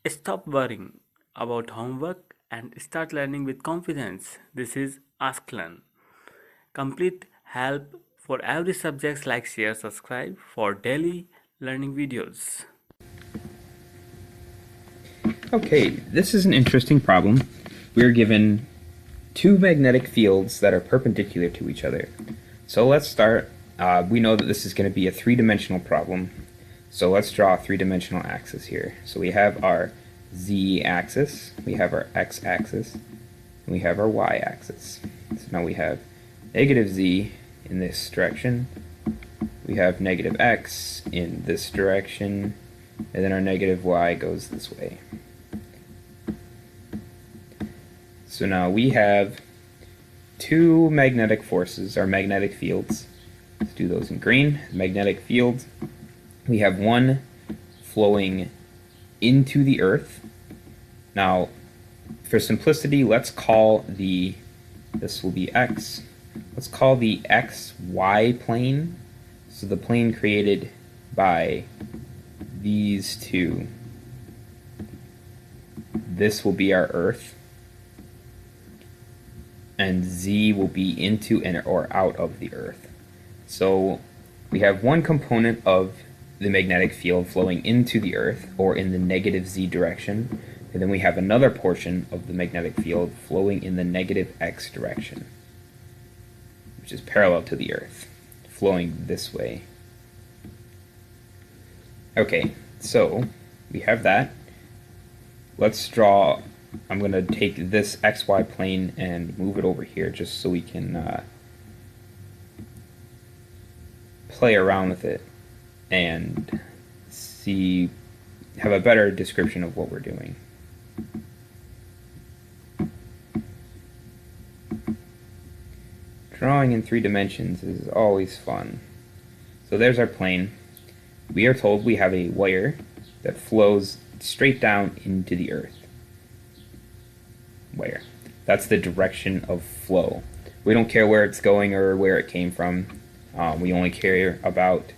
Stop worrying about homework and start learning with confidence. This is Ask Learn. Complete help for every subject. Like, share, subscribe for daily learning videos. Okay, this is an interesting problem. We're given two magnetic fields that are perpendicular to each other. So let's start. We know that this is going to be a three-dimensional problem. So let's draw a three-dimensional axis here. So we have our z-axis, we have our x-axis, and we have our y-axis. So now we have negative z in this direction, we have negative x in this direction, and then our negative y goes this way. So now we have two magnetic forces, our magnetic fields. Let's do those in green. Magnetic fields. We have one flowing into the Earth. Now, for simplicity, let's call this will be x. Let's call the xy plane, so the plane created by these two. This will be our Earth, and z will be into and or out of the Earth. So we have one component of the magnetic field flowing into the Earth, or in the negative z direction, and then we have another portion of the magnetic field flowing in the negative x direction, which is parallel to the Earth, flowing this way. Okay, so we have that. Let's draw. I'm going to take this xy plane and move it over here just so we can play around with it and have a better description of what we're doing. Drawing in 3 dimensions is always fun. So there's our plane. We are told we have a wire that flows straight down into the Earth. Wire. That's the direction of flow. We don't care where it's going or where it came from. We only care about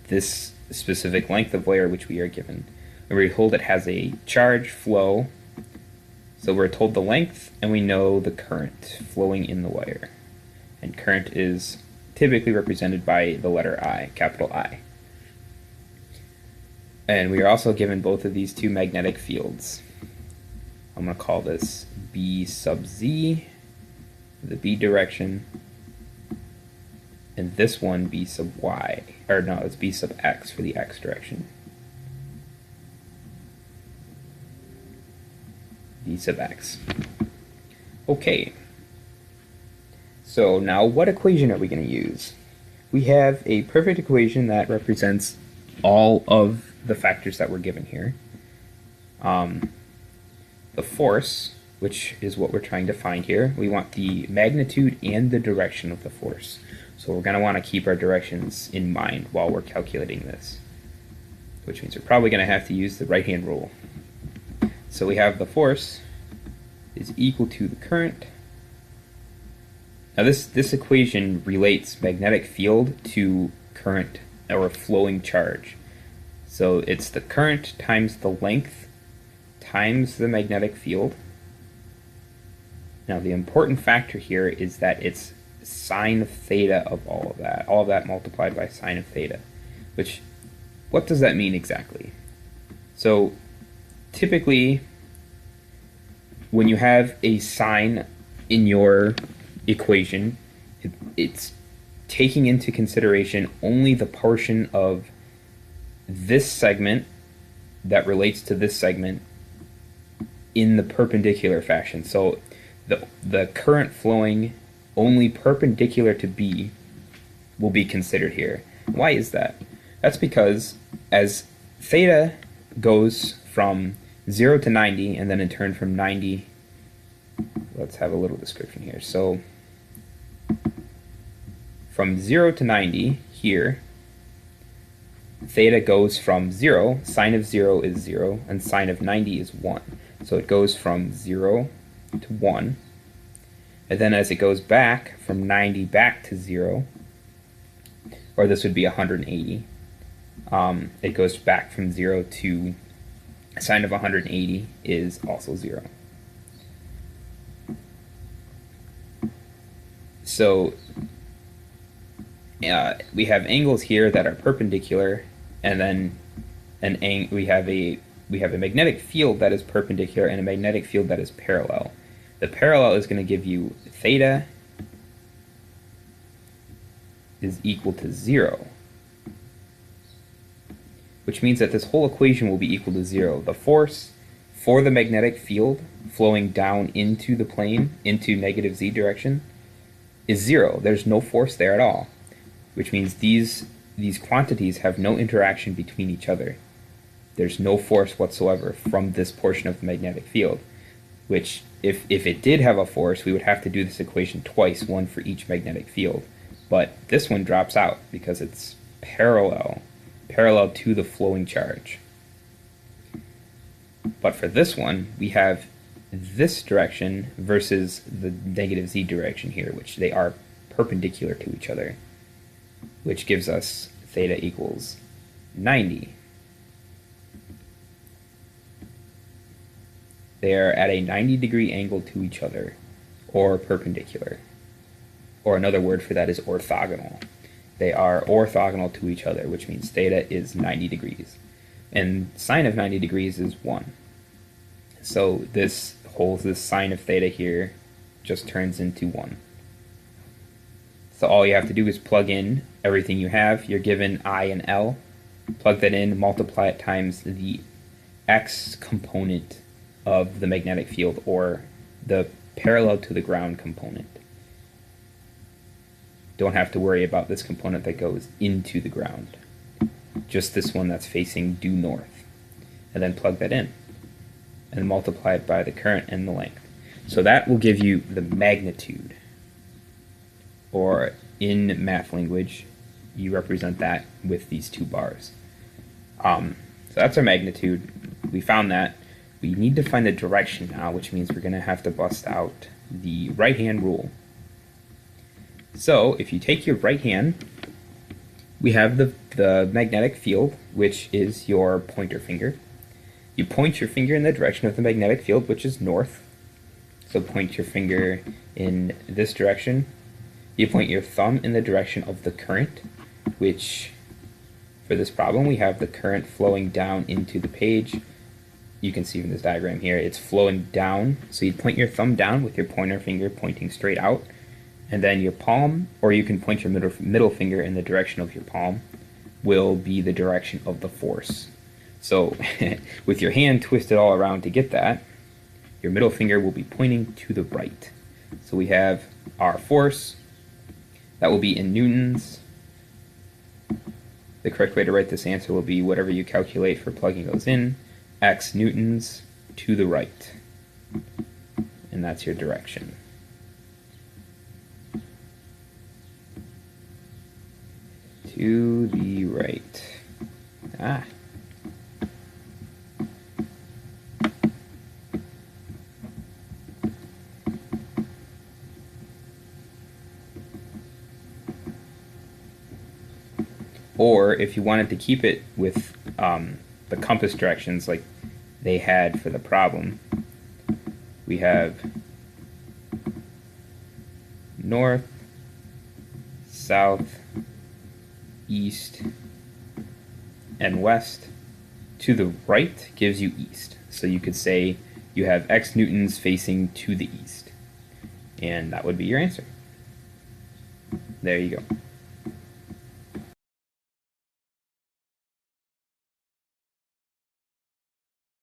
this specific length of wire which we are given. And we're told it has a charge flow. So we're told the length and we know the current flowing in the wire. And current is typically represented by the letter I, capital I. And we are also given both of these two magnetic fields. I'm going to call this B sub z, the B direction, and this one B sub y, or no, it's B sub x for the x direction. B sub x. Okay. So now what equation are we going to use? We have a perfect equation that represents all of the factors that were given here. The force, which is what we're trying to find here, we want the magnitude and the direction of the force. So we're going to want to keep our directions in mind while we're calculating this, which means we're probably going to have to use the right-hand rule. So we have the force is equal to the current. Now this equation relates magnetic field to current or flowing charge. So it's the current times the length times the magnetic field. Now the important factor here is that it's sine of theta of all of that multiplied by sine of theta, which, what does that mean exactly? So typically when you have a sine in your equation, it's taking into consideration only the portion of this segment that relates to this segment in the perpendicular fashion. So the current flowing only perpendicular to B will be considered here. Why is that? That's because as theta goes from 0 to 90 and then in turn from 90, let's have a little description here. So from 0 to 90 here, theta goes from 0, sine of 0 is 0, and sine of 90 is 1. So it goes from 0 to 1. And then as it goes back from 90 back to 0, or this would be 180, it goes back from 0 to Sine of 180 is also 0. So we have angles here that are perpendicular, and then we have a magnetic field that is perpendicular and a magnetic field that is parallel. The parallel is going to give you theta is equal to 0, which means that this whole equation will be equal to 0. The force for the magnetic field flowing down into the plane, into negative z direction, is 0. There's no force there at all, which means these quantities have no interaction between each other. There's no force whatsoever from this portion of the magnetic field, which if it did have a force, we would have to do this equation twice, one for each magnetic field. But this one drops out because it's parallel to the flowing charge. But for this one, we have this direction versus the negative z direction here, which they are perpendicular to each other, which gives us theta equals 90. They are at a 90-degree angle to each other, or perpendicular. Or another word for that is orthogonal. They are orthogonal to each other, which means theta is 90 degrees. And sine of 90 degrees is 1. So this sine of theta here just turns into 1. So all you have to do is plug in everything you have. You're given I and L. Plug that in, multiply it times the x component of the magnetic field, or the parallel to the ground component. Don't have to worry about this component that goes into the ground. Just this one that's facing due north. And then plug that in. And multiply it by the current and the length. So that will give you the magnitude. Or in math language, you represent that with these two bars. So that's our magnitude. We found that. We need to find the direction now, which means we're going to have to bust out the right-hand rule. So if you take your right hand, we have the magnetic field, which is your pointer finger. You point your finger in the direction of the magnetic field, which is north. So point your finger in this direction. You point your thumb in the direction of the current, which for this problem we have the current flowing down into the page. You can see from this diagram here, it's flowing down. So you point your thumb down with your pointer finger pointing straight out, and then your palm, or you can point your middle finger in the direction of your palm, will be the direction of the force. So with your hand twisted all around to get that, your middle finger will be pointing to the right. So we have our force. That will be in newtons. The correct way to write this answer will be whatever you calculate for plugging those in. X newtons to the right. And that's your direction. To the right. Or if you wanted to keep it with the compass directions like they had for the problem, we have north, south, east, and west. To the right gives you east. So you could say you have x newtons facing to the east. And that would be your answer. There you go.